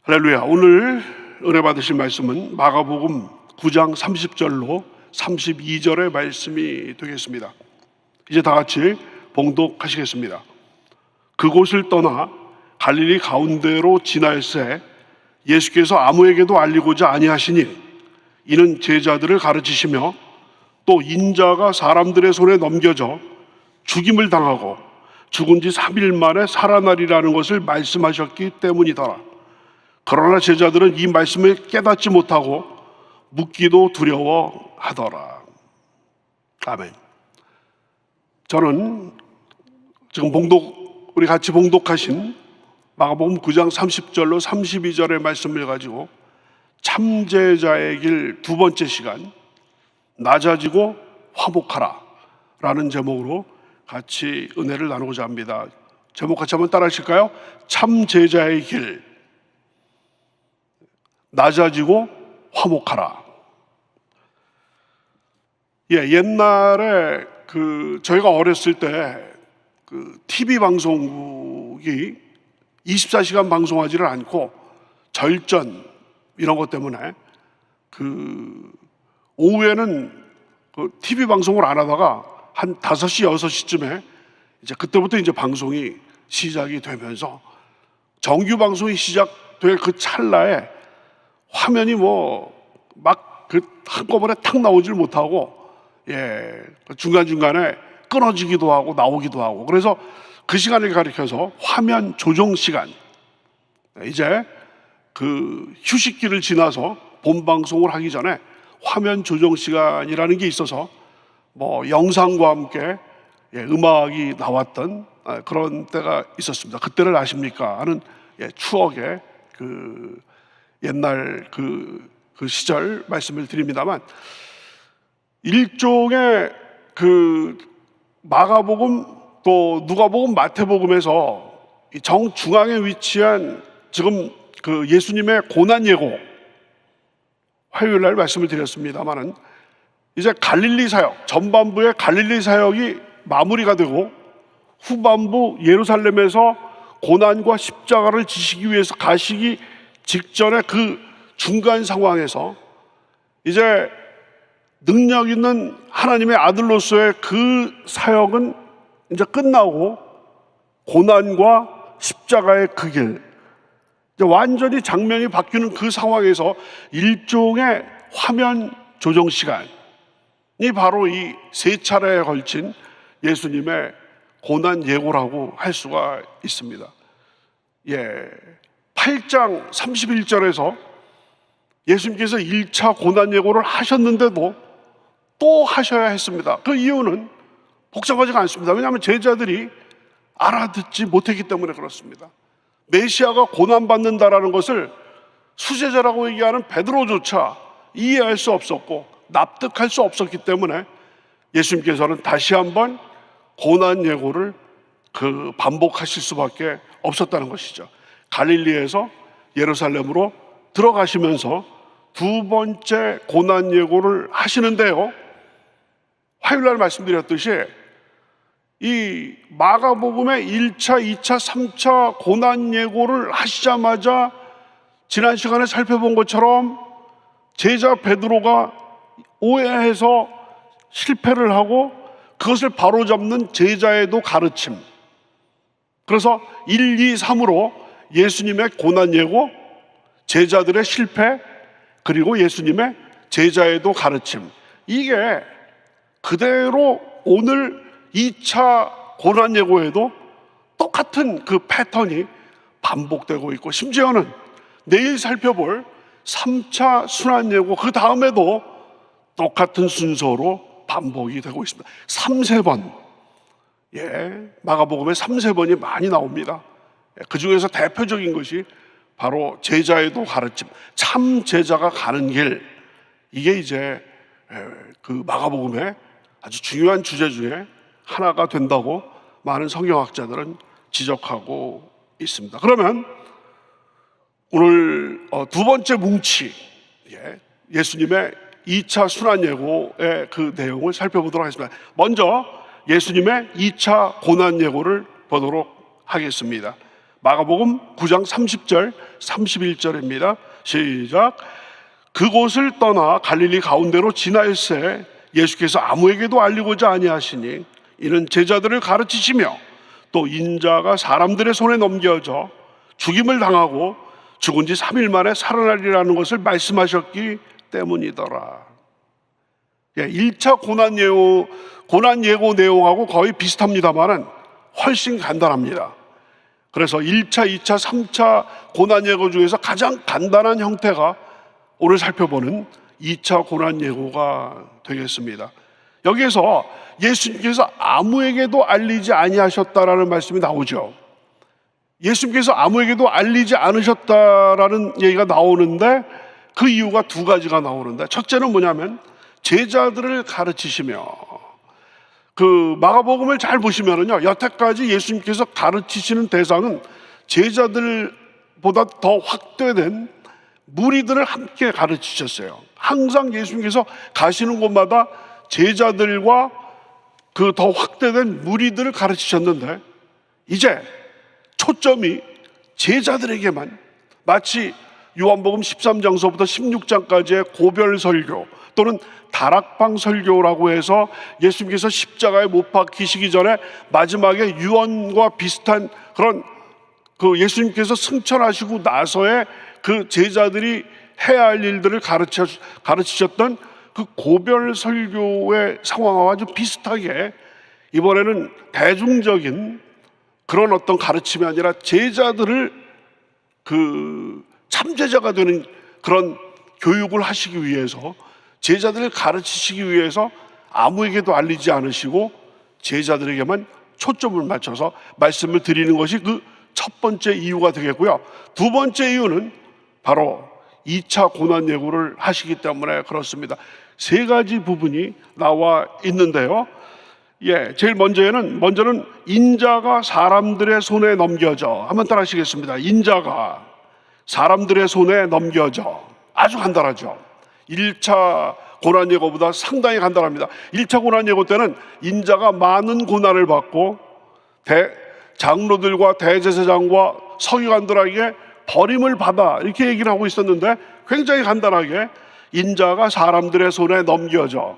할렐루야. 오늘 은혜 받으실 말씀은 마가복음 9장 30절로 32절의 말씀이 되겠습니다. 이제 다 같이 봉독하시겠습니다. 그곳을 떠나 갈릴리 가운데로 지나일세 예수께서 아무에게도 알리고자 아니하시니 이는 제자들을 가르치시며 또 인자가 사람들의 손에 넘겨져 죽임을 당하고 죽은 지 3일 만에 살아나리라는 것을 말씀하셨기 때문이더라. 그러나 제자들은 이 말씀을 깨닫지 못하고 묻기도 두려워하더라. 아멘. 저는 지금 우리 같이 봉독하신 마가복음 9장 30절로 32절의 말씀을 가지고 참제자의 길 두 번째 시간, 낮아지고 화목하라 라는 제목으로 같이 은혜를 나누고자 합니다. 제목 같이 한번 따라 하실까요? 참제자의 길, 낮아지고 화목하라. 옛날에 저희가 어렸을 때 TV 방송국이 24시간 방송하지를 않고 절전 이런 것 때문에 오후에는 TV 방송을 안 하다가 한 5시, 6시쯤에 그때부터 방송이 시작이 되면서 정규 방송이 시작될 그 찰나에 화면이 한꺼번에 탁 나오질 못하고 중간중간에 끊어지기도 하고 나오기도 하고, 그래서 그 시간을 가리켜서 화면 조정 시간, 이제 휴식기를 지나서 본 방송을 하기 전에 화면 조정 시간이라는 게 있어서 영상과 함께 음악이 나왔던 그런 때가 있었습니다. 그때를 아십니까 하는 추억의 옛날 그 시절 말씀을 드립니다만, 일종의 마가복음 또 누가복음 마태복음에서 정중앙에 위치한 지금 예수님의 고난 예고, 화요일 날 말씀을 드렸습니다만은 이제 갈릴리 사역, 전반부의 갈릴리 사역이 마무리가 되고 후반부 예루살렘에서 고난과 십자가를 지시기 위해서 가시기 직전의 그 중간 상황에서 이제 능력 있는 하나님의 아들로서의 그 사역은 이제 끝나고 고난과 십자가의 그 길, 완전히 장면이 바뀌는 그 상황에서 일종의 화면 조정 시간이 바로 이 3차례에 걸친 예수님의 고난 예고라고 할 수가 있습니다. 8장 31절에서 예수님께서 1차 고난 예고를 하셨는데도 또 하셔야 했습니다. 그 이유는 복잡하지가 않습니다. 왜냐하면 제자들이 알아듣지 못했기 때문에 그렇습니다. 메시아가 고난받는다라는 것을 수제자라고 얘기하는 베드로조차 이해할 수 없었고 납득할 수 없었기 때문에 예수님께서는 다시 한번 고난 예고를 반복하실 수밖에 없었다는 것이죠. 갈릴리에서 예루살렘으로 들어가시면서 두 번째 고난 예고를 하시는데요, 화요일 날 말씀드렸듯이 이 마가복음의 1차, 2차, 3차 고난 예고를 하시자마자 지난 시간에 살펴본 것처럼 제자 베드로가 오해해서 실패를 하고 그것을 바로잡는 제자에도 가르침, 그래서 1, 2, 3으로 예수님의 고난 예고, 제자들의 실패, 그리고 예수님의 제자에도 가르침, 이게 그대로 오늘 2차 고난 예고에도 똑같은 그 패턴이 반복되고 있고, 심지어는 내일 살펴볼 3차 순환 예고 그 다음에도 똑같은 순서로 반복이 되고 있습니다. 3~4번, 마가복음에 3~4번이 많이 나옵니다. 그 중에서 대표적인 것이 바로 제자에도 가르침, 참 제자가 가는 길, 이게 이제 그 마가복음의 아주 중요한 주제 중에 하나가 된다고 많은 성경학자들은 지적하고 있습니다. 그러면 오늘 두 번째 뭉치, 예수님의 2차 순환 예고의 그 내용을 살펴보도록 하겠습니다. 먼저 예수님의 2차 고난 예고를 보도록 하겠습니다. 마가복음 9장 30절 31절입니다. 시작. 그곳을 떠나 갈릴리 가운데로 지나일세 예수께서 아무에게도 알리고자 아니하시니 이는 제자들을 가르치시며 또 인자가 사람들의 손에 넘겨져 죽임을 당하고 죽은 지 3일 만에 살아나리라는 것을 말씀하셨기 때문이더라. 1차 고난 예고 내용하고 거의 비슷합니다만 훨씬 간단합니다. 그래서 1차, 2차, 3차 고난 예고 중에서 가장 간단한 형태가 오늘 살펴보는 2차 고난 예고가 되겠습니다. 여기에서 예수님께서 아무에게도 알리지 아니하셨다라는 말씀이 나오죠. 예수님께서 아무에게도 알리지 않으셨다라는 얘기가 나오는데 그 이유가 두 가지가 나오는데, 첫째는 뭐냐면 제자들을 가르치시며, 그 마가복음을 잘 보시면은요, 여태까지 예수님께서 가르치시는 대상은 제자들보다 더 확대된 무리들을 함께 가르치셨어요. 항상 예수님께서 가시는 곳마다 제자들과 그 더 확대된 무리들을 가르치셨는데, 이제 초점이 제자들에게만, 마치 요한복음 13장서부터 16장까지의 고별 설교 또는 다락방 설교라고 해서 예수님께서 십자가에 못 박히시기 전에 마지막에 유언과 비슷한 그런, 그 예수님께서 승천하시고 나서의 그 제자들이 해야 할 일들을 가르치셨던 그 고별 설교의 상황과 아주 비슷하게 이번에는 대중적인 그런 어떤 가르침이 아니라 제자들을 그 참제자가 되는 그런 교육을 하시기 위해서, 제자들을 가르치시기 위해서 아무에게도 알리지 않으시고 제자들에게만 초점을 맞춰서 말씀을 드리는 것이 그 첫 번째 이유가 되겠고요. 두 번째 이유는 바로 2차 고난 예고를 하시기 때문에 그렇습니다. 세 가지 부분이 나와 있는데요. 제일 먼저는 인자가 사람들의 손에 넘겨져. 한번 따라 하시겠습니다. 인자가 사람들의 손에 넘겨져. 아주 간단하죠. 1차 고난 예고보다 상당히 간단합니다. 1차 고난 예고 때는 인자가 많은 고난을 받고 장로들과 대제사장과 서기관들에게 버림을 받아, 이렇게 얘기를 하고 있었는데 굉장히 간단하게 인자가 사람들의 손에 넘겨져.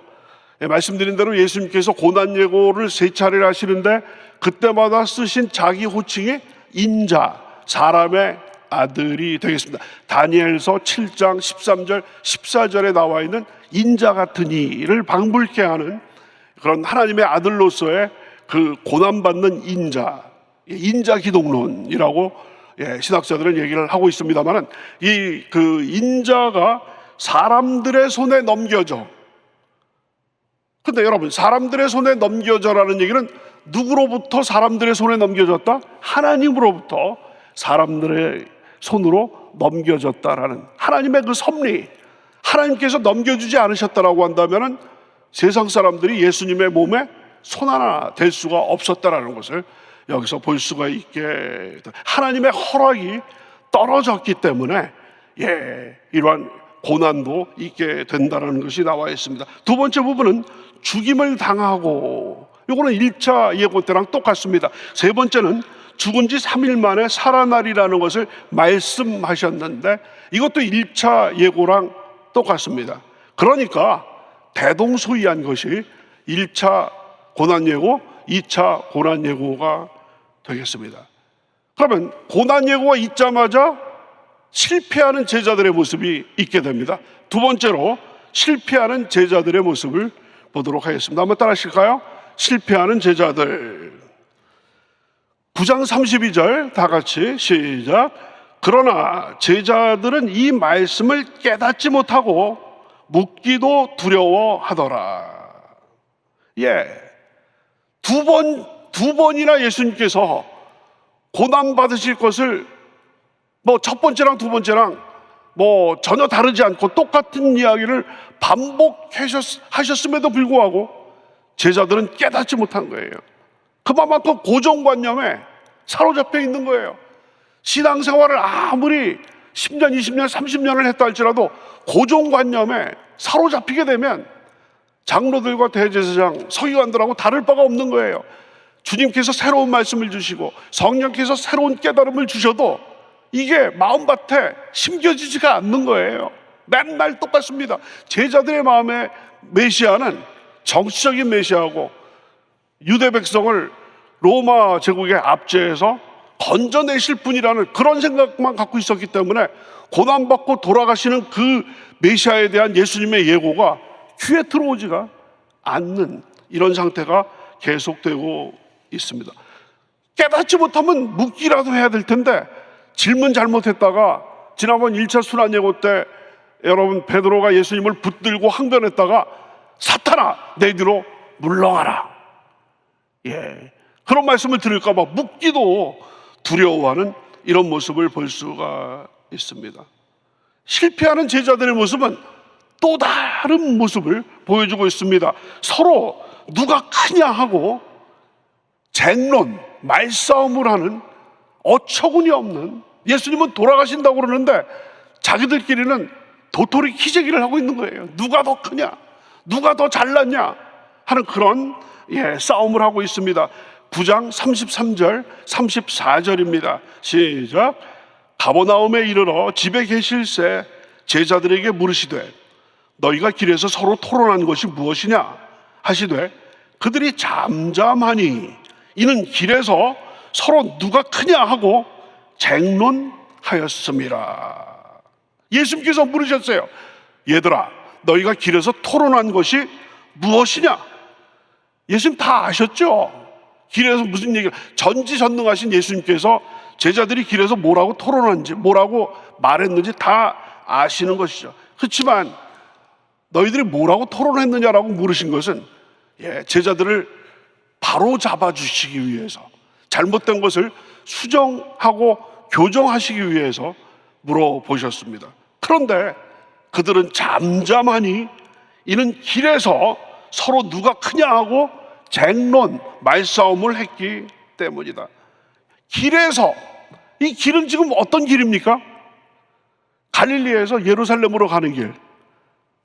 말씀드린 대로 예수님께서 고난 예고를 3차례를 하시는데 그때마다 쓰신 자기 호칭이 인자, 사람의 아들이 되겠습니다. 다니엘서 7장 13절 14절에 나와 있는 인자 같은 이를 방불케 하는 그런 하나님의 아들로서의 그 고난받는 인자 기독론이라고 신학자들은 얘기를 하고 있습니다만, 이 그 인자가 사람들의 손에 넘겨져. 근데 여러분, 사람들의 손에 넘겨져라는 얘기는 누구로부터 사람들의 손에 넘겨졌다? 하나님으로부터 사람들의 손으로 넘겨졌다라는 하나님의 그 섭리, 하나님께서 넘겨주지 않으셨다라고 한다면 세상 사람들이 예수님의 몸에 손 하나 댈 수가 없었다라는 것을 여기서 볼 수가 있게, 하나님의 허락이 떨어졌기 때문에 이러한 고난도 있게 된다는 것이 나와 있습니다. 두 번째 부분은 죽임을 당하고, 이거는 1차 예고 때랑 똑같습니다. 세 번째는 죽은 지 3일 만에 살아나리라는 것을 말씀하셨는데 이것도 1차 예고랑 똑같습니다. 그러니까 대동소이한 것이 1차 고난 예고, 2차 고난 예고가 되겠습니다. 그러면 고난 예고가 있자마자 실패하는 제자들의 모습이 있게 됩니다. 두 번째로 실패하는 제자들의 모습을 보도록 하겠습니다. 한번 따라 하실까요? 실패하는 제자들. 9장 32절 다 같이 시작. 그러나 제자들은 이 말씀을 깨닫지 못하고 묻기도 두려워하더라. 두 번이나 예수님께서 고난 받으실 것을 첫 번째랑 두 번째랑 전혀 다르지 않고 똑같은 이야기를 반복하셨음에도 불구하고 제자들은 깨닫지 못한 거예요. 그만큼 고정관념에 사로잡혀 있는 거예요. 신앙생활을 아무리 10년, 20년, 30년을 했다 할지라도 고정관념에 사로잡히게 되면 장로들과 대제사장, 서기관들하고 다를 바가 없는 거예요. 주님께서 새로운 말씀을 주시고 성령께서 새로운 깨달음을 주셔도 이게 마음밭에 심겨지지가 않는 거예요. 맨날 똑같습니다. 제자들의 마음에 메시아는 정치적인 메시아고 유대 백성을 로마 제국의 압제해서 건져내실 분이라는 그런 생각만 갖고 있었기 때문에 고난받고 돌아가시는 그 메시아에 대한 예수님의 예고가 귀에 들어오지가 않는 이런 상태가 계속되고 있습니다. 깨닫지 못하면 묻기라도 해야 될 텐데 질문 잘못했다가 지난번 1차 순환예고 때 여러분 베드로가 예수님을 붙들고 항변했다가 사탄아 내 뒤로 물러가라, 그런 말씀을 들을까 봐 묻기도 두려워하는 이런 모습을 볼 수가 있습니다. 실패하는 제자들의 모습은 또 다른 모습을 보여주고 있습니다. 서로 누가 크냐 하고 쟁론, 말싸움을 하는 어처구니 없는, 예수님은 돌아가신다고 그러는데 자기들끼리는 도토리 키재기를 하고 있는 거예요. 누가 더 크냐, 누가 더 잘났냐 하는 그런 싸움을 하고 있습니다. 9장 33절 34절입니다 시작. 가버나움에 이르러 집에 계실새 제자들에게 물으시되 너희가 길에서 서로 토론한 것이 무엇이냐 하시되 그들이 잠잠하니 이는 길에서 서로 누가 크냐 하고 쟁론하였습니다. 예수님께서 물으셨어요. 얘들아 너희가 길에서 토론한 것이 무엇이냐? 예수님 다 아셨죠? 길에서 무슨 얘기를, 전지전능하신 예수님께서 제자들이 길에서 뭐라고 토론한지 뭐라고 말했는지 다 아시는 것이죠. 그렇지만 너희들이 뭐라고 토론했느냐라고 물으신 것은 제자들을 바로 잡아주시기 위해서, 잘못된 것을 수정하고 교정하시기 위해서 물어보셨습니다. 그런데 그들은 잠잠하니 이는 길에서 서로 누가 크냐 하고 쟁론, 말싸움을 했기 때문이다. 길에서, 이 길은 지금 어떤 길입니까? 갈릴리에서 예루살렘으로 가는 길,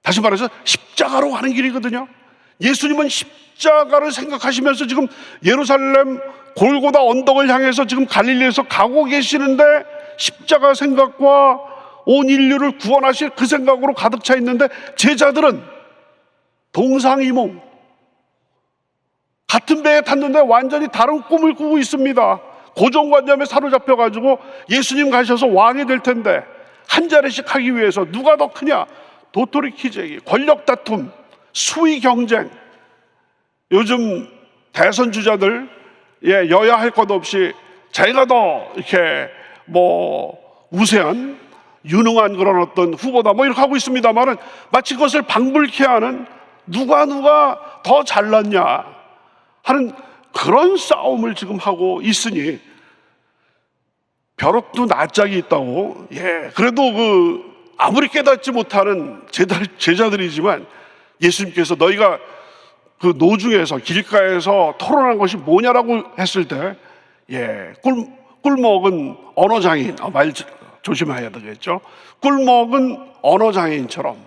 다시 말해서 십자가로 가는 길이거든요. 예수님은 십자가를 생각하시면서 지금 예루살렘 골고다 언덕을 향해서 지금 갈릴리에서 가고 계시는데 십자가 생각과 온 인류를 구원하실 그 생각으로 가득 차 있는데 제자들은 동상이몽, 같은 배에 탔는데 완전히 다른 꿈을 꾸고 있습니다. 고정관념에 사로잡혀가지고 예수님 가셔서 왕이 될 텐데 한 자리씩 하기 위해서 누가 더 크냐, 도토리 키재기, 권력 다툼, 수위 경쟁. 요즘 대선 주자들 여야 할 것 없이 자기가 더 이렇게 우세한 유능한 그런 어떤 후보다 이렇게 하고 있습니다만은 마치 그것을 방불케 하는 누가 더 잘났냐 하는 그런 싸움을 지금 하고 있으니 벼룩도 낯짝이 있다고. 그래도 아무리 깨닫지 못하는 제자들이지만 예수님께서 너희가 그 노중에서 길가에서 토론한 것이 뭐냐라고 했을 때 꿀먹은 언어장인, 말 조심해야 되겠죠. 꿀먹은 언어장인처럼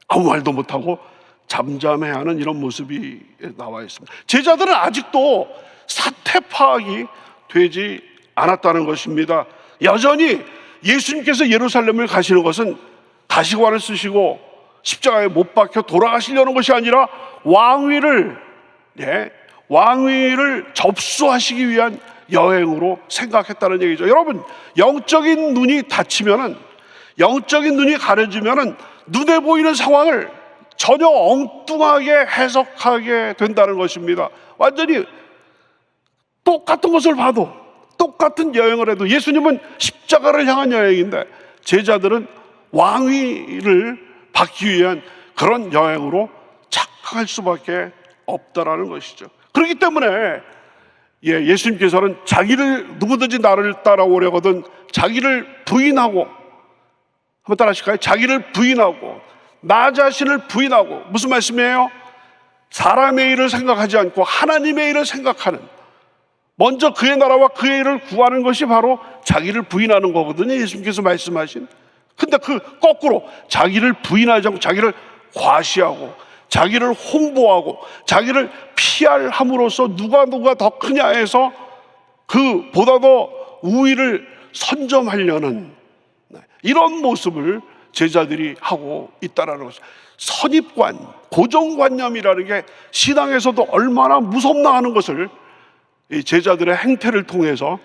아무 말도 못하고 잠잠해하는 이런 모습이 나와 있습니다. 제자들은 아직도 사태 파악이 되지 않았다는 것입니다. 여전히 예수님께서 예루살렘을 가시는 것은 가시관을 쓰시고 십자가에 못 박혀 돌아가시려는 것이 아니라 왕위를 접수하시기 위한 여행으로 생각했다는 얘기죠. 여러분, 영적인 눈이 닫히면은, 영적인 눈이 가려지면은 눈에 보이는 상황을 전혀 엉뚱하게 해석하게 된다는 것입니다. 완전히 똑같은 것을 봐도, 똑같은 여행을 해도 예수님은 십자가를 향한 여행인데 제자들은 왕위를 받기 위한 그런 여행으로 착각할 수밖에 없다라는 것이죠. 그렇기 때문에 예수님께서는 자기를, 누구든지 나를 따라오려거든 자기를 부인하고, 한번 따라 하실까요? 자기를 부인하고 나 자신을 부인하고. 무슨 말씀이에요? 사람의 일을 생각하지 않고 하나님의 일을 생각하는, 먼저 그의 나라와 그의 일을 구하는 것이 바로 자기를 부인하는 거거든요, 예수님께서 말씀하신. 근데 그 거꾸로 자기를 부인하지 않고 자기를 과시하고 자기를 홍보하고 자기를 PR함으로써 누가 더 크냐 해서 그보다 더 우위를 선점하려는 이런 모습을 제자들이 하고 있다라는 것이죠. 선입관, 고정관념이라는 게 신앙에서도 얼마나 무섭나 하는 것을 이 제자들의 행태를 통해서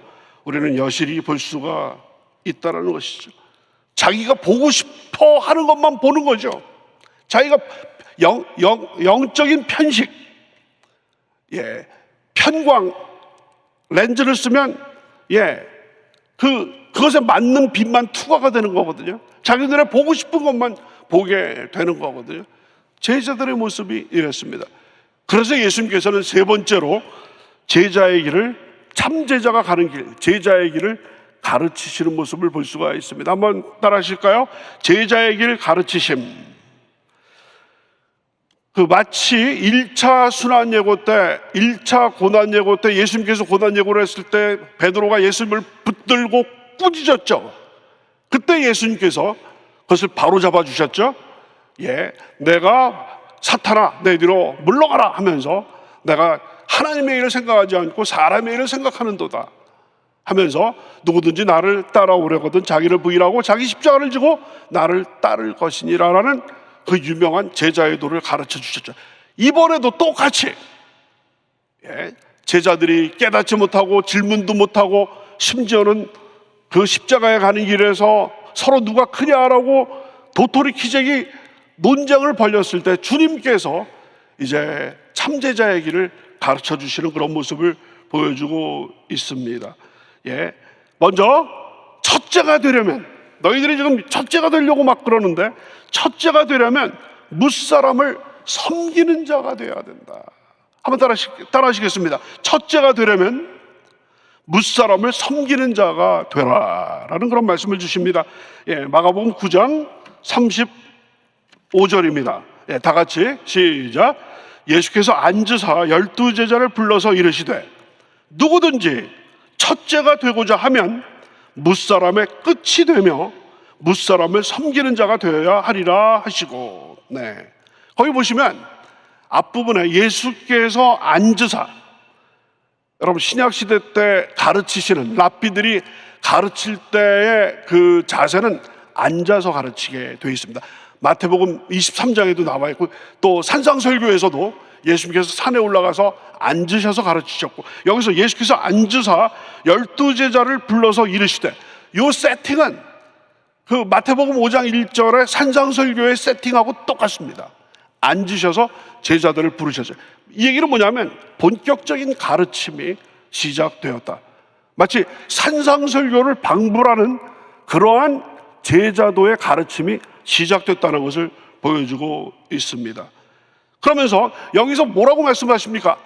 우리는 여실히 볼 수가 있다는 것이죠. 자기가 보고 싶어 하는 것만 보는 거죠. 자기가 영적인 편식, 편광 렌즈를 쓰면 그것에 맞는 빛만 투과가 되는 거거든요. 자기들의 보고 싶은 것만 보게 되는 거거든요. 제자들의 모습이 이랬습니다. 그래서 예수님께서는 세 번째로 제자의 길을, 참제자가 가는 길, 제자의 길을 가르치시는 모습을 볼 수가 있습니다. 한번 따라 하실까요? 제자의 길 가르치심. 마치 1차 순환예고 때, 1차 고난예고 때 예수님께서 고난예고를 했을 때 베드로가 예수님을 붙들고 꾸짖었죠. 그때 예수님께서 그것을 바로 잡아주셨죠. 내가 사탄아 내 뒤로 물러가라 하면서 내가 하나님의 일을 생각하지 않고 사람의 일을 생각하는도다 하면서 누구든지 나를 따라오려거든 자기를 부인하고 자기 십자가를 지고 나를 따를 것이니라라는 그 유명한 제자의 도를 가르쳐 주셨죠. 이번에도 똑같이 제자들이 깨닫지 못하고 질문도 못하고 심지어는 그 십자가에 가는 길에서 서로 누가 크냐라고 도토리 키재기 논쟁을 벌였을 때 주님께서 이제 참제자의 길을 가르쳐 주시는 그런 모습을 보여주고 있습니다. 먼저 첫째가 되려면, 너희들이 지금 첫째가 되려고 막 그러는데 첫째가 되려면 무사람을 섬기는 자가 되어야 된다. 한번 따라 하시겠습니다. 첫째가 되려면 무사람을 섬기는 자가 되라라는 그런 말씀을 주십니다. 마가복음 9장 35절입니다. 다 같이 시작. 예수께서 앉으사 12제자를 불러서 이르시되 누구든지 첫째가 되고자 하면 무사람의 끝이 되며 무사람을 섬기는 자가 되어야 하리라 하시고, 거기 보시면 앞부분에 예수께서 앉으사, 여러분 신약시대 때 가르치시는 랍비들이 가르칠 때의 그 자세는 앉아서 가르치게 되어 있습니다. 마태복음 23장에도 나와 있고 또 산상설교에서도 예수님께서 산에 올라가서 앉으셔서 가르치셨고, 여기서 예수께서 앉으사 12제자를 불러서 이르시되, 이 세팅은 그 마태복음 5장 1절의 산상설교의 세팅하고 똑같습니다. 앉으셔서 제자들을 부르셨어요. 이 얘기는 뭐냐면 본격적인 가르침이 시작되었다. 마치 산상설교를 방불하는 그러한 제자도의 가르침이 시작됐다는 것을 보여주고 있습니다. 그러면서 여기서 뭐라고 말씀하십니까?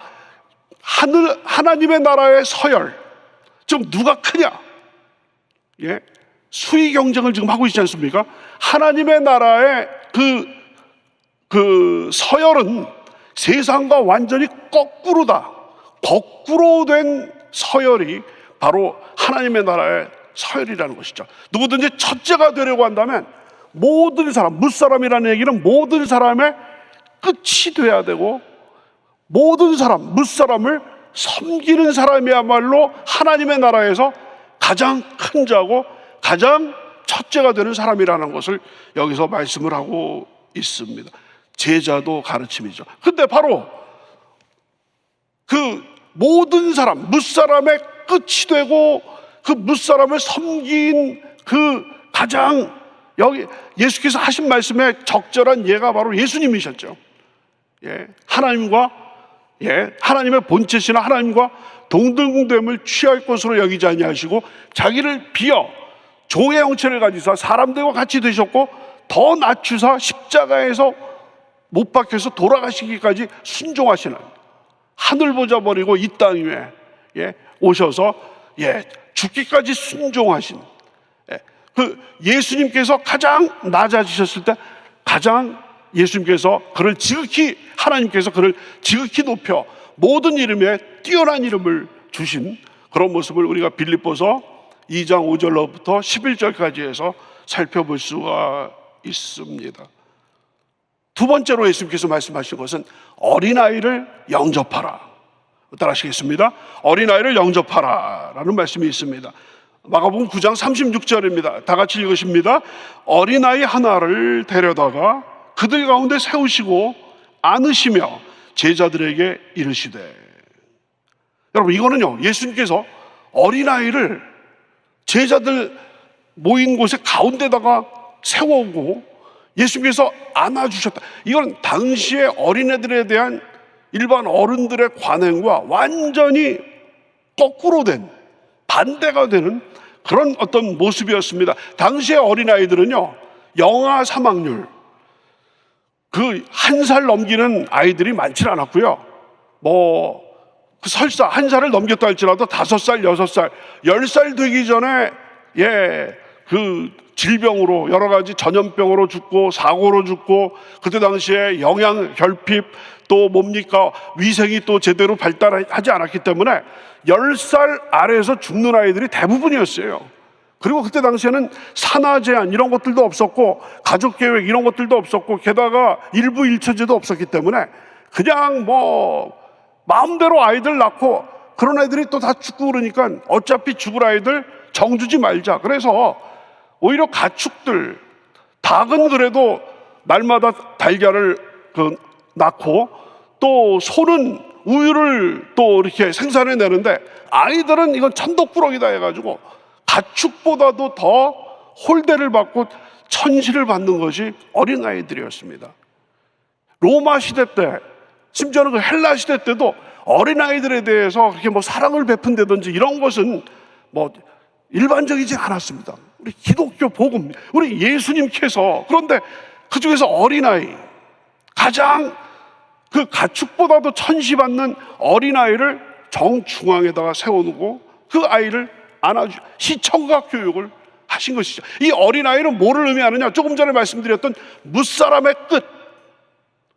하나님의 나라의 서열, 지금 누가 크냐? 수위 경쟁을 지금 하고 있지 않습니까? 하나님의 나라의 그 서열은 세상과 완전히 거꾸로다. 거꾸로 된 서열이 바로 하나님의 나라의 서열이라는 것이죠. 누구든지 첫째가 되려고 한다면 모든 사람, 무사람이라는 얘기는 모든 사람의 끝이 돼야 되고, 모든 사람, 무사람을 섬기는 사람이야말로 하나님의 나라에서 가장 큰 자고 가장 첫째가 되는 사람이라는 것을 여기서 말씀을 하고 있습니다. 제자도 가르침이죠. 근데 바로 그 모든 사람, 무사람의 끝이 되고 그 무사람을 섬긴 그 가장, 여기 예수께서 하신 말씀의 적절한 예가 바로 예수님이셨죠. 하나님의 본체시나 하나님과 동등됨을 취할 것으로 여기지 아니하시고 자기를 비어 종의 형체를 가지사 사람들과 같이 되셨고 더 낮추사 십자가에서 못 박혀서 돌아가시기까지 순종하시는, 하늘 보자 버리고 이 땅 위에 오셔서 죽기까지 순종하신 그 예수님께서 가장 낮아지셨을 때 가장 예수님께서 그를 지극히, 하나님께서 그를 지극히 높여 모든 이름에 뛰어난 이름을 주신 그런 모습을 우리가 빌립보서 2장 5절로부터 11절까지 해서 살펴볼 수가 있습니다. 두 번째로 예수님께서 말씀하신 것은 어린아이를 영접하라. 따라하시겠습니다. 어린아이를 영접하라 라는 말씀이 있습니다. 마가복음 9장 36절입니다. 다 같이 읽으십니다. 어린아이 하나를 데려다가 그들 가운데 세우시고 안으시며 제자들에게 이르시되. 여러분, 이거는요, 예수님께서 어린아이를 제자들 모인 곳에 가운데다가 세워오고 예수님께서 안아주셨다. 이건 당시의 어린애들에 대한 일반 어른들의 관행과 완전히 거꾸로 된, 반대가 되는 그런 어떤 모습이었습니다. 당시의 어린아이들은요, 영아 사망률, 그 1살 넘기는 아이들이 많지 않았고요. 설사 1살을 넘겼다 할지라도 5살, 6살, 10살 되기 전에 그 질병으로, 여러 가지 전염병으로 죽고 사고로 죽고, 그때 당시에 영양 결핍, 또 뭡니까, 위생이 또 제대로 발달하지 않았기 때문에 10살 아래에서 죽는 아이들이 대부분이었어요. 그리고 그때 당시에는 산하 제한 이런 것들도 없었고, 가족 계획 이런 것들도 없었고, 게다가 일부 일처제도 없었기 때문에 그냥 마음대로 아이들 낳고, 그런 애들이 또 다 죽고 그러니까 어차피 죽을 아이들 정주지 말자. 그래서 오히려 가축들, 닭은 그래도 날마다 달걀을 낳고, 또 소는 우유를 또 이렇게 생산해 내는데, 아이들은 이건 천덕꾸러기다 해가지고 가축보다도 더 홀대를 받고 천시를 받는 것이 어린아이들이었습니다. 로마 시대 때, 심지어는 그 헬라 시대 때도 어린아이들에 대해서 그렇게 사랑을 베푼다든지 이런 것은 일반적이지 않았습니다. 우리 기독교 복음, 우리 예수님께서, 그런데 그 중에서 어린아이, 가장 그 가축보다도 천시받는 어린아이를 정중앙에다가 세워놓고 그 아이를 안아주, 시청각 교육을 하신 것이죠. 이 어린아이는 뭐를 의미하느냐? 조금 전에 말씀드렸던 무사람의 끝,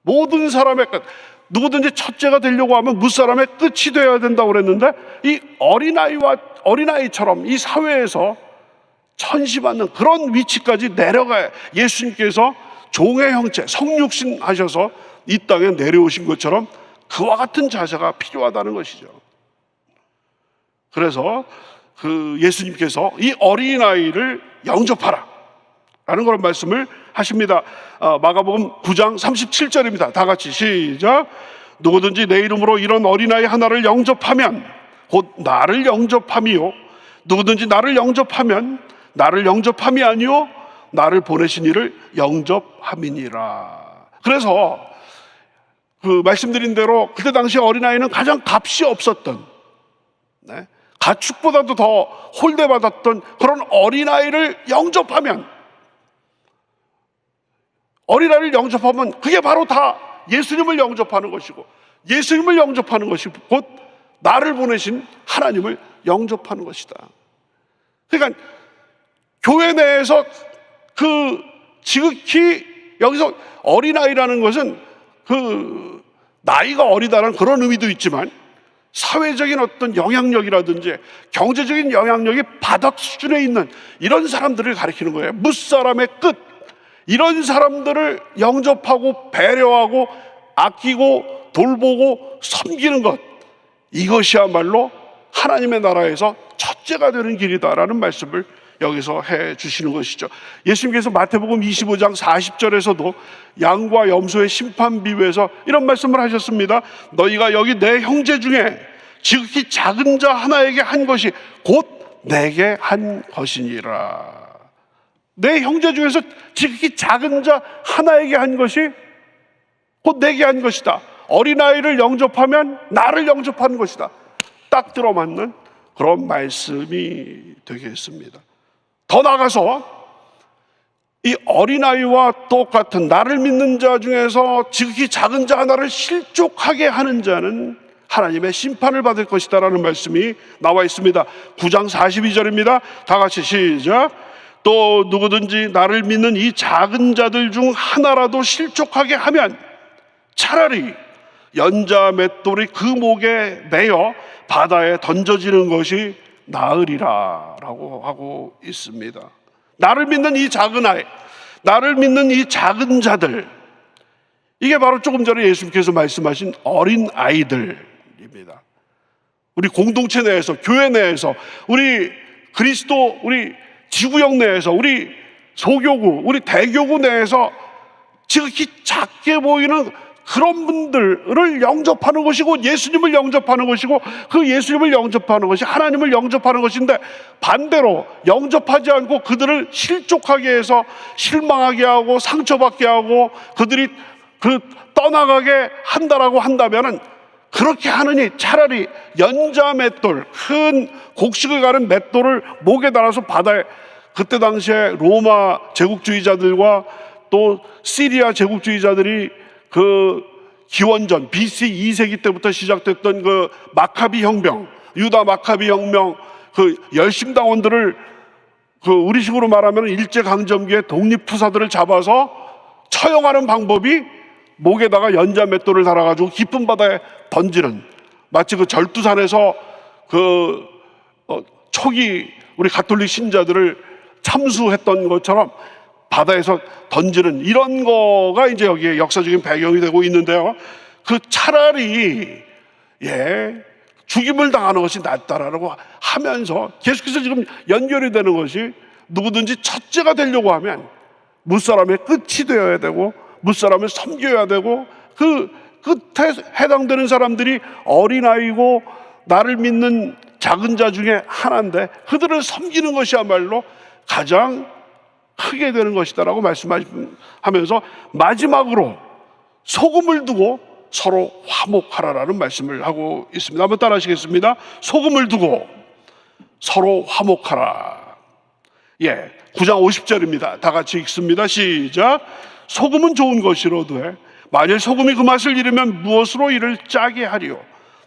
모든 사람의 끝, 누구든지 첫째가 되려고 하면 무사람의 끝이 되어야 된다고 그랬는데, 이 어린아이처럼 이 사회에서 천시받는 그런 위치까지 내려가야, 예수님께서 종의 형체, 성육신 하셔서 이 땅에 내려오신 것처럼 그와 같은 자세가 필요하다는 것이죠. 그래서 예수님께서 이 어린아이를 영접하라 라는 그런 말씀을 하십니다. 마가복음 9장 37절입니다. 다 같이 시작. 누구든지 내 이름으로 이런 어린아이 하나를 영접하면 곧 나를 영접함이요, 누구든지 나를 영접하면 나를 영접함이 아니요 나를 보내신 이를 영접함이니라. 그래서 말씀드린 대로 그때 당시 어린아이는 가장 값이 없었던, 가축보다도 더 홀대받았던 그런 어린아이를 영접하면, 어린아이를 영접하면 그게 바로 다 예수님을 영접하는 것이고, 예수님을 영접하는 것이 곧 나를 보내신 하나님을 영접하는 것이다. 그러니까 교회 내에서 지극히 여기서 어린아이라는 것은 나이가 어리다는 그런 의미도 있지만, 사회적인 어떤 영향력이라든지 경제적인 영향력이 바닥 수준에 있는 이런 사람들을 가리키는 거예요. 무사람의 끝, 이런 사람들을 영접하고 배려하고 아끼고 돌보고 섬기는 것, 이것이야말로 하나님의 나라에서 첫째가 되는 길이다라는 말씀을 여기서 해 주시는 것이죠. 예수님께서 마태복음 25장 40절에서도 양과 염소의 심판 비유에서 이런 말씀을 하셨습니다. 너희가 여기 내 형제 중에 지극히 작은 자 하나에게 한 것이 곧 내게 한 것이니라. 내 형제 중에서 지극히 작은 자 하나에게 한 것이 곧 내게 한 것이다. 어린아이를 영접하면 나를 영접하는 것이다. 딱 들어맞는 그런 말씀이 되겠습니다. 더 나아가서 이 어린아이와 똑같은 나를 믿는 자 중에서 지극히 작은 자 하나를 실족하게 하는 자는 하나님의 심판을 받을 것이다 라는 말씀이 나와 있습니다. 9장 42절입니다. 다 같이 시작. 또 누구든지 나를 믿는 이 작은 자들 중 하나라도 실족하게 하면 차라리 연자 맷돌이 그 목에 매여 바다에 던져지는 것이 나으리라 라고 하고 있습니다. 나를 믿는 이 작은 아이, 나를 믿는 이 작은 자들, 이게 바로 조금 전에 예수님께서 말씀하신 어린 아이들입니다. 우리 공동체 내에서, 교회 내에서, 우리 그리스도, 우리 지구역 내에서, 우리 소교구, 우리 대교구 내에서 지극히 작게 보이는 그런 분들을 영접하는 것이고, 예수님을 영접하는 것이고, 그 예수님을 영접하는 것이 하나님을 영접하는 것인데, 반대로 영접하지 않고 그들을 실족하게 해서 실망하게 하고 상처받게 하고 그들이 떠나가게 한다라고 한다면은, 그렇게 하느니 차라리 연자 맷돌, 큰 곡식을 가는 맷돌을 목에 달아서 바다에, 그때 당시에 로마 제국주의자들과 또 시리아 제국주의자들이 그 기원전 BC 2세기 때부터 시작됐던 그 마카비 혁명, 유다 마카비 혁명, 그 열심당원들을, 그 우리식으로 말하면 일제강점기의 독립투사들을 잡아서 처형하는 방법이 목에다가 연자 맷돌을 달아가지고 깊은 바다에 던지는, 마치 그 절두산에서 그 초기 우리 가톨릭 신자들을 참수했던 것처럼 바다에서 던지는 이런 거가 이제 여기에 역사적인 배경이 되고 있는데요. 그 차라리 죽임을 당하는 것이 낫다라고 하면서 계속해서 지금 연결이 되는 것이, 누구든지 첫째가 되려고 하면 무사람의 끝이 되어야 되고, 무사람을 섬겨야 되고, 그 끝에 해당되는 사람들이 어린아이고 나를 믿는 작은 자 중에 하나인데, 그들을 섬기는 것이야말로 가장 크게 되는 것이다라고 말씀하면서 마지막으로 소금을 두고 서로 화목하라라는 말씀을 하고 있습니다. 한번 따라 하시겠습니다. 소금을 두고 서로 화목하라. 9장 50절입니다. 다 같이 읽습니다. 시작. 소금은 좋은 것이로되 만일 소금이 그 맛을 잃으면 무엇으로 이를 짜게 하리요.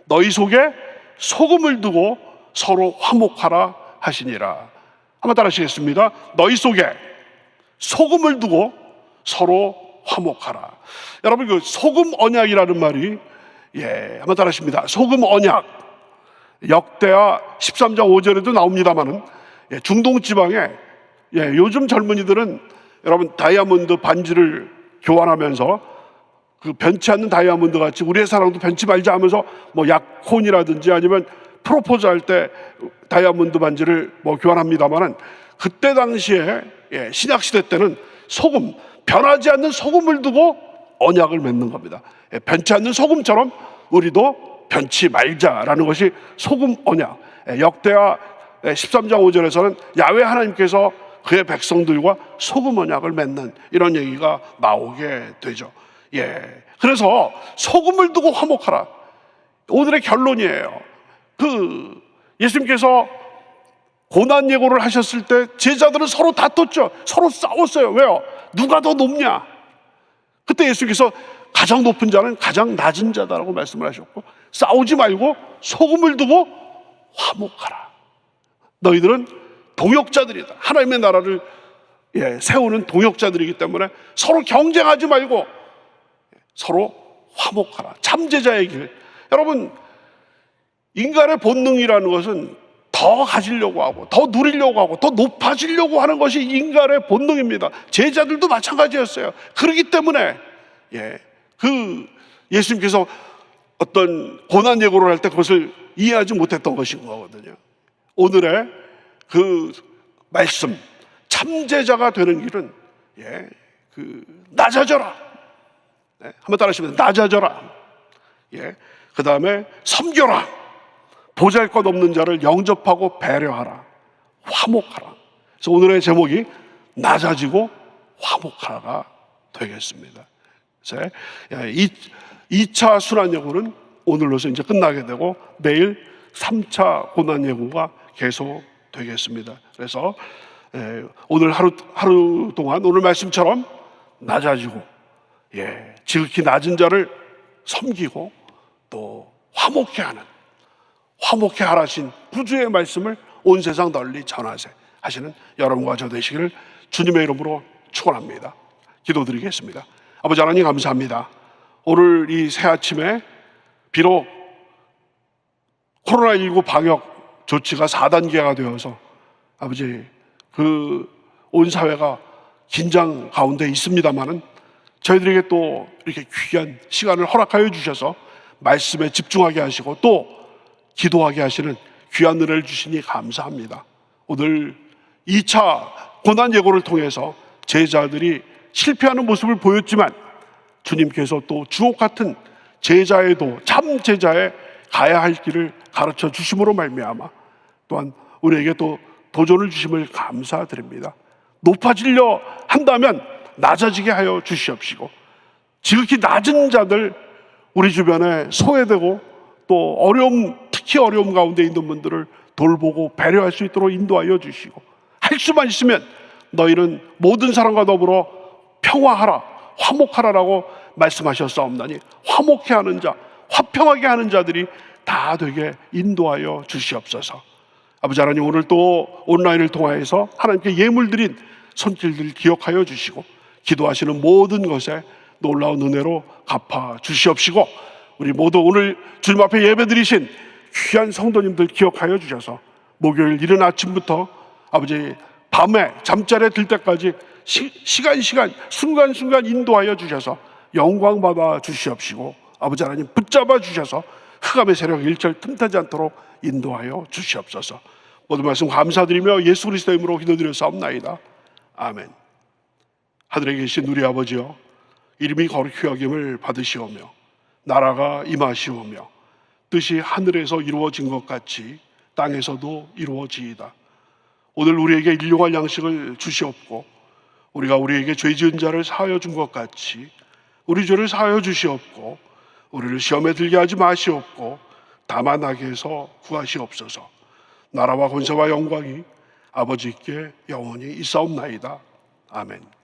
너희 속에 소금을 두고 서로 화목하라 하시니라. 한번 따라 하시겠습니다. 너희 속에 소금을 두고 서로 화목하라. 여러분, 그 소금 언약이라는 말이, 한번 따라 하십니다. 소금 언약, 역대하 13장 5절에도 나옵니다만은, 중동 지방에 요즘 젊은이들은 여러분 다이아몬드 반지를 교환하면서 그 변치 않는 다이아몬드 같이 우리의 사랑도 변치 말자 하면서 뭐 약혼이라든지 아니면 프로포즈 할 때 다이아몬드 반지를 뭐 교환합니다만은, 그때 당시에 신약 시대 때는 소금, 변하지 않는 소금을 두고 언약을 맺는 겁니다. 변치 않는 소금처럼 우리도 변치 말자라는 것이 소금 언약. 역대하 13장 5절에서는 야훼 하나님께서 그의 백성들과 소금 언약을 맺는 이런 얘기가 나오게 되죠. 그래서 소금을 두고 화목하라. 오늘의 결론이에요. 예수님께서 고난 예고를 하셨을 때 제자들은 서로 다퉜죠. 서로 싸웠어요. 왜요? 누가 더 높냐? 그때 예수님께서 가장 높은 자는 가장 낮은 자다라고 말씀을 하셨고, 싸우지 말고 소금을 두고 화목하라. 너희들은 동역자들이다. 하나님의 나라를 세우는 동역자들이기 때문에 서로 경쟁하지 말고 서로 화목하라. 참제자의 길. 여러분, 인간의 본능이라는 것은 더 가지려고 하고 더 누리려고 하고 더 높아지려고 하는 것이 인간의 본능입니다. 제자들도 마찬가지였어요. 그렇기 때문에 예수님께서 어떤 고난 예고를 할 때 그것을 이해하지 못했던 것인 거거든요. 오늘의 그 말씀, 참제자가 되는 길은 낮아져라. 한번 따라하시면 낮아져라. 그 다음에 섬겨라. 보잘것없는 자를 영접하고 배려하라. 화목하라. 그래서 오늘의 제목이 낮아지고 화목하라가 되겠습니다. 그래서 2차 순환예고는 오늘로서 이제 끝나게 되고, 내일 3차 고난예고가 계속 되겠습니다. 그래서 오늘 하루 동안 오늘 말씀처럼 낮아지고 지극히 낮은 자를 섬기고 또 화목해 하라신 구주의 말씀을 온 세상 널리 전하세 하시는 여러분과 저 되시기를 주님의 이름으로 축원합니다. 기도드리겠습니다. 아버지 하나님 감사합니다. 오늘 이 새 아침에 비록 코로나19 방역 조치가 4단계가 되어서 아버지 온 사회가 긴장 가운데 있습니다만은, 저희들에게 또 이렇게 귀한 시간을 허락하여 주셔서 말씀에 집중하게 하시고 또 기도하게 하시는 귀한 은혜를 주시니 감사합니다. 오늘 2차 고난 예고를 통해서 제자들이 실패하는 모습을 보였지만 주님께서 또 주옥 같은 제자에도 참 제자에 가야 할 길을 가르쳐 주심으로 말미암아 또한 우리에게 또 도전을 주심을 감사드립니다. 높아지려 한다면 낮아지게 하여 주시옵시고 지극히 낮은 자들, 우리 주변에 소외되고 또 특히 어려움 가운데 있는 분들을 돌보고 배려할 수 있도록 인도하여 주시고, 할 수만 있으면 너희는 모든 사람과 더불어 평화하라, 화목하라라고 말씀하셨사옵나니 화목해 하는 자, 화평하게 하는 자들이 다 되게 인도하여 주시옵소서. 아버지 하나님, 오늘 또 온라인을 통하여서 하나님께 예물 드린 손길들 기억하여 주시고 기도하시는 모든 것에 놀라운 은혜로 갚아 주시옵시고, 우리 모두 오늘 주님 앞에 예배 드리신 귀한 성도님들 기억하여 주셔서 목요일 이른 아침부터 아버지 밤에 잠자리에 들 때까지 시간 순간순간 인도하여 주셔서 영광 받아 주시옵시고, 아버지 하나님 붙잡아 주셔서 흑암의 세력 일절 틈타지 않도록 인도하여 주시옵소서. 모든 말씀 감사드리며 예수 그리스도의 이름으로 기도드렸사옵나이다. 아멘. 하늘에 계신 우리 아버지여, 이름이 거룩히 여김을 받으시오며 나라가 임하시오며 뜻이 하늘에서 이루어진 것 같이 땅에서도 이루어지이다. 오늘 우리에게 일용할 양식을 주시옵고 우리가 우리에게 죄 지은 자를 사하여 준 것 같이 우리 죄를 사하여 주시옵고 우리를 시험에 들게 하지 마시옵고 다만 악에서 구하시옵소서. 나라와 권세와 영광이 아버지께 영원히 있사옵나이다. 아멘.